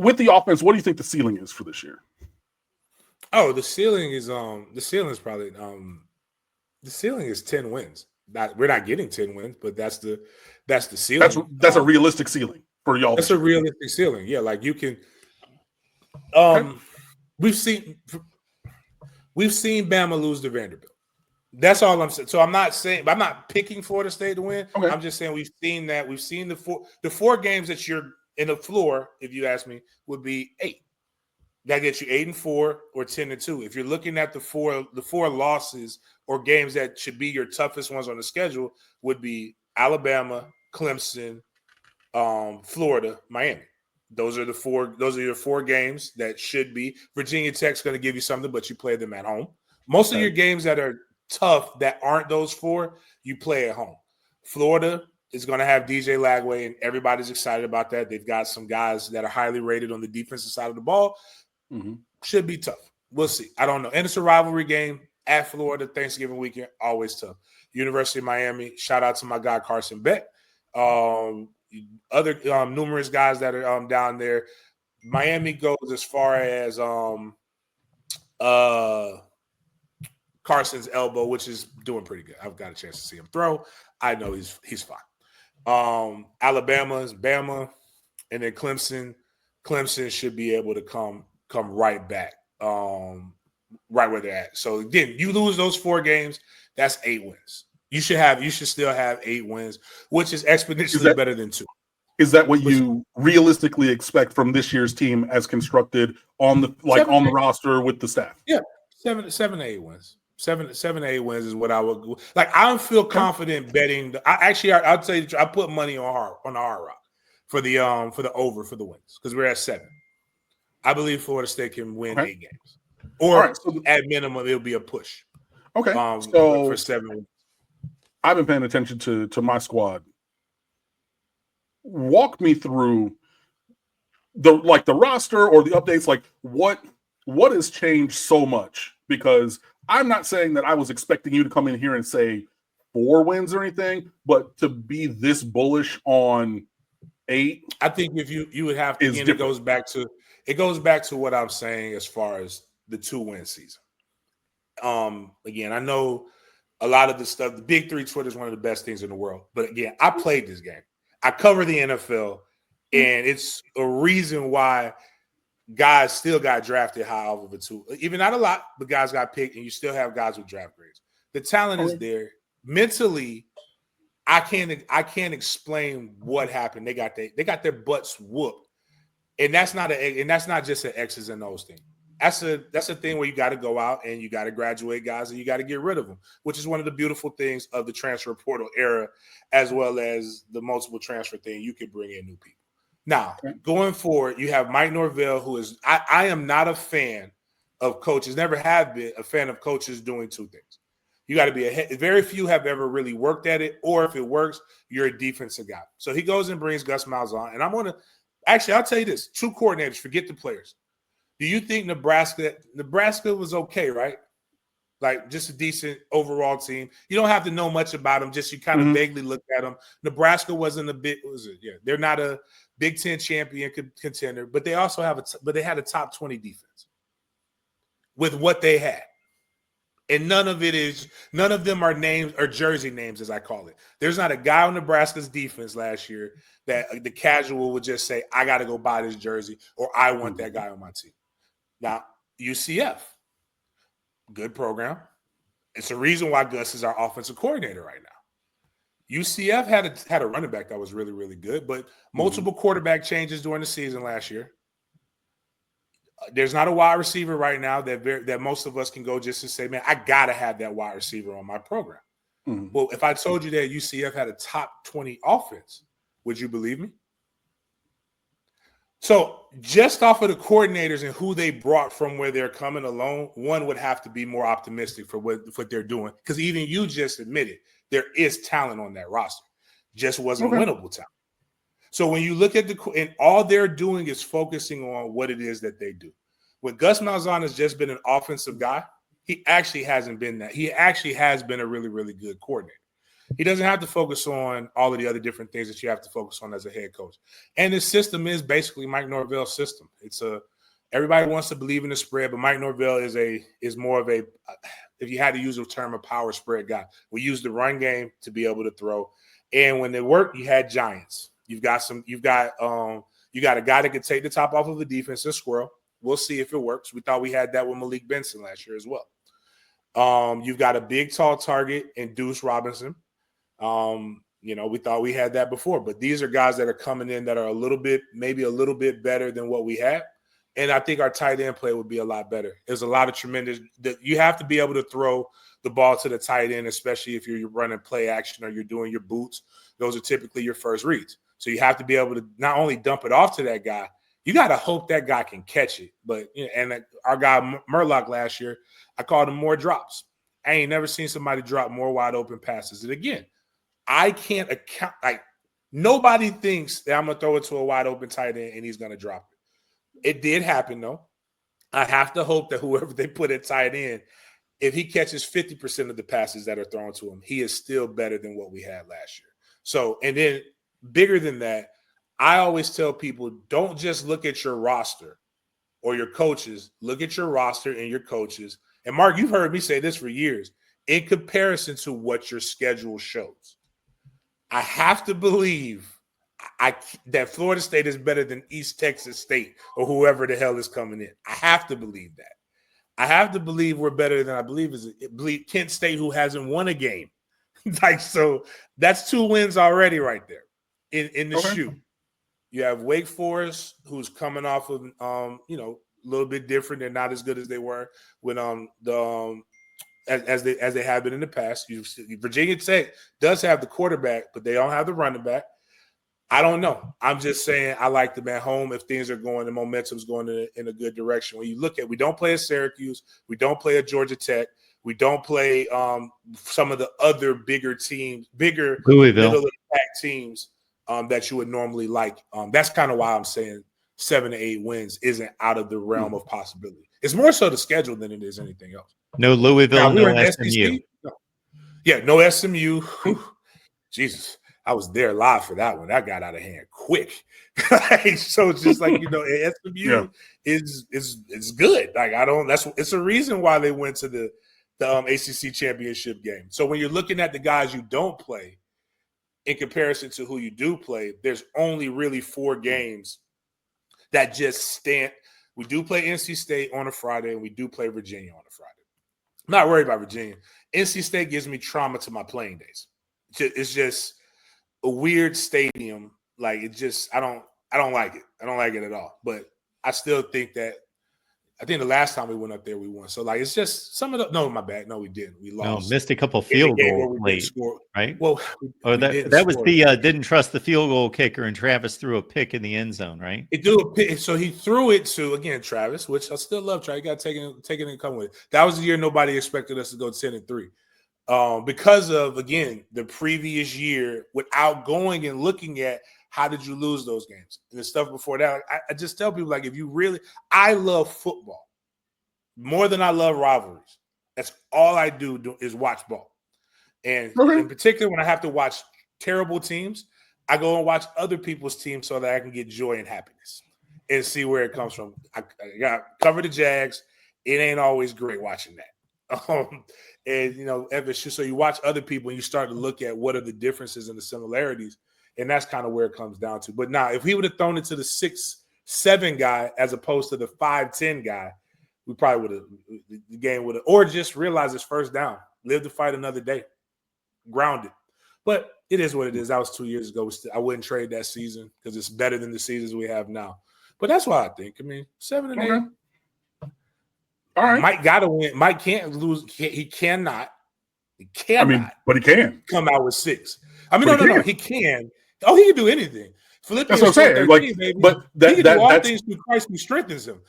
with the offense, what do you think the ceiling is for this year? Oh, the ceiling is 10 wins. We're not getting 10 wins, but that's the ceiling. That's a realistic ceiling for y'all. That's a realistic ceiling. Yeah, like you can. We've seen Bama lose to Vanderbilt. That's all I'm saying. So I'm not picking Florida State to win. Okay. I'm just saying we've seen that. We've seen the four games that you're in the floor, if you ask me, would be 8. That gets you 8-4 or 10-2. If you're looking at the four losses or games that should be your toughest ones on the schedule, would be Alabama, Clemson, Florida, Miami. Those are your 4 games that should be. Virginia Tech's going to give you something, but you play them at home. Most of your games that are tough that aren't those 4, you play at home. Florida is going to have DJ Lagway, and everybody's excited about that. They've got some guys that are highly rated on the defensive side of the ball. Mm-hmm. Should be tough. We'll see. I don't know. And it's a rivalry game at Florida, Thanksgiving weekend, always tough. University of Miami, shout out to my guy Carson Beck. Other numerous guys that are down there. Miami goes as far as Carson's elbow, which is doing pretty good. I've got a chance to see him throw. I know he's fine. Alabama is Bama, and then Clemson. Clemson should be able to come right back, right where they're at. So again, you lose those 4 games, that's 8 wins. You should still have 8 wins, which is exponentially better than 2. Is that what you realistically expect from this year's team as constructed on the roster with the staff? Yeah, 7 to 8 wins. 7 to 8 wins is what I would like. I don't feel confident betting. I'll tell you, I put money on the Hard Rock for the over for the wins because we're at 7. I believe Florida State can win 8 games, or at minimum, it'll be a push. Okay, for 7 wins. I've been paying attention to my squad. Walk me through the roster or the updates. Like what has changed so much? Because I'm not saying that I was expecting you to come in here and say 4 wins or anything, but to be this bullish on 8, I think if you would have to. Again, it goes back to what I'm saying as far as the 2-win season. Again, I know a lot of the stuff. The Big 3 Twitter is one of the best things in the world. But again, I played this game. I cover the NFL, and it's a reason why guys still got drafted high off of a 2. Even not a lot, but guys got picked, and you still have guys with draft grades. The talent is there. Mentally, I can't explain what happened. They got their butts whooped, and that's not just an X's and O's thing. That's a thing where you got to go out and you got to graduate guys and you got to get rid of them, which is one of the beautiful things of the transfer portal era, as well as the multiple transfer thing. You can bring in new people. Now, going forward, you have Mike Norvell, who is I am not a fan of coaches, never have been a fan of coaches doing 2 things. You got to be very few have ever really worked at it, or if it works, you're a defensive guy. So he goes and brings Gus Malzahn, and I'll tell you this: 2 coordinators, forget the players. Do you think Nebraska was okay, right? Like just a decent overall team. You don't have to know much about them. Just you kind of vaguely look at them. Nebraska wasn't a big. They're not a Big Ten champion contender, but they also they had a top 20 defense with what they had, and none of them are names or jersey names, as I call it. There's not a guy on Nebraska's defense last year that the casual would just say, "I got to go buy this jersey," or "I want that guy on my team." Now, UCF, good program. It's a reason why Gus is our offensive coordinator right now. UCF had a running back that was really, really good, but multiple quarterback changes during the season last year. There's not a wide receiver right now that most of us can go just to say, man, I got to have that wide receiver on my program. Well, if I told you that UCF had a top 20 offense, would you believe me? So just off of the coordinators and who they brought from where they're coming alone, one would have to be more optimistic for what they're doing. Because even you just admitted there is talent on that roster. Just wasn't winnable talent. So when you look at and all they're doing is focusing on what it is that they do. When Gus Malzahn has just been an offensive guy, he actually hasn't been that. He actually has been a really, really good coordinator. He doesn't have to focus on all of the other different things that you have to focus on as a head coach. And this system is basically Mike Norvell's system. Everybody wants to believe in the spread, but Mike Norvell is more of a, if you had to use a term, a power spread guy. We use the run game to be able to throw. And when it worked, you had giants. You got a guy that could take the top off of a defensive squirrel. We'll see if it works. We thought we had that with Malik Benson last year as well. You've got a big, tall target in Deuce Robinson. We thought we had that before, but these are guys that are coming in that are maybe a little bit better than what we had. And I think our tight end play would be a lot better. There's a lot of tremendous – you have to be able to throw the ball to the tight end, especially if you're running play action or you're doing your boots. Those are typically your first reads. So you have to be able to not only dump it off to that guy, you got to hope that guy can catch it. But and our guy Murlock last year, I called him more drops. I ain't never seen somebody drop more wide open passes. And again, I can't account – like nobody thinks that I'm going to throw it to a wide open tight end and he's going to drop it. It did happen, though. I have to hope that whoever they put at tight end, if he catches 50% of the passes that are thrown to him, he is still better than what we had last year. So, and then bigger than that, I always tell people, don't just look at your roster or your coaches. Look at your roster and your coaches. And, Mark, you've heard me say this for years. In comparison to what your schedule shows, I have to believe that Florida State is better than East Texas State or whoever the hell is coming in. I have to believe that. I have to believe we're better than I believe Kent State, who hasn't won a game. So that's 2 wins already right there in the shoe. You have Wake Forest, who's coming off of a little bit different. They're not as good as they were when as they have been in the past. Virginia Tech does have the quarterback, but they don't have the running back. I don't know. I'm just saying I like them at home if things are going, the momentum's going in a good direction. When you look at, we don't play at Syracuse, we don't play at Georgia Tech, we don't play some of the other bigger teams, Louisville, middle of the pack teams that you would normally like. That's kind of why I'm saying 7 to 8 wins isn't out of the realm of possibility. It's more so the schedule than it is anything else. No Louisville, no SMU. No SMU. Jesus. I was there live for that one. That got out of hand quick. So it's just like, SMU is good. Like it's a reason why they went to the ACC championship game. So when you're looking at the guys you don't play in comparison to who you do play, there's only really 4 games that just stand. We do play NC State on a Friday and we do play Virginia on a Friday. I'm not worried about Virginia. NC State gives me trauma to my playing days. It's just a weird stadium. Like I don't like it. I don't like it at all. But I still think that I think the last time we went up there, we won. So like it's just some of the my bad. No, we didn't. We lost. No, missed a couple field goals late, right? Well, that was the didn't trust the field goal kicker, and Travis threw a pick in the end zone, right? So he threw it to again Travis, which I still love. You got to take it and come with it. That was the year nobody expected us to go 10-3. Because of, again, the previous year without going and looking at how did you lose those games and the stuff before that. I just tell people, like, if you really – I love football more than I love rivalries. That's all I do is watch ball. And in particular, when I have to watch terrible teams, I go and watch other people's teams so that I can get joy and happiness and see where it comes from. I got cover the Jags. It ain't always great watching that. And, so you watch other people and you start to look at what are the differences and the similarities, and that's kind of where it comes down to. But now, if he would have thrown it to the 6'7" guy as opposed to the 5'10" guy, we probably would have – the game would have – or just realize it's first down, live to fight another day, grounded. But it is what it is. That was 2 years ago. I wouldn't trade that season because it's better than the seasons we have now. But that's what I think. I mean, 7 and 8. All right. Mike got to win. Mike can't lose. He cannot. He cannot. I mean, but he can come out with 6. I mean, no. He can. Oh, he can do anything. Philippians 4:13, baby. But he can do all things through Christ who strengthens him.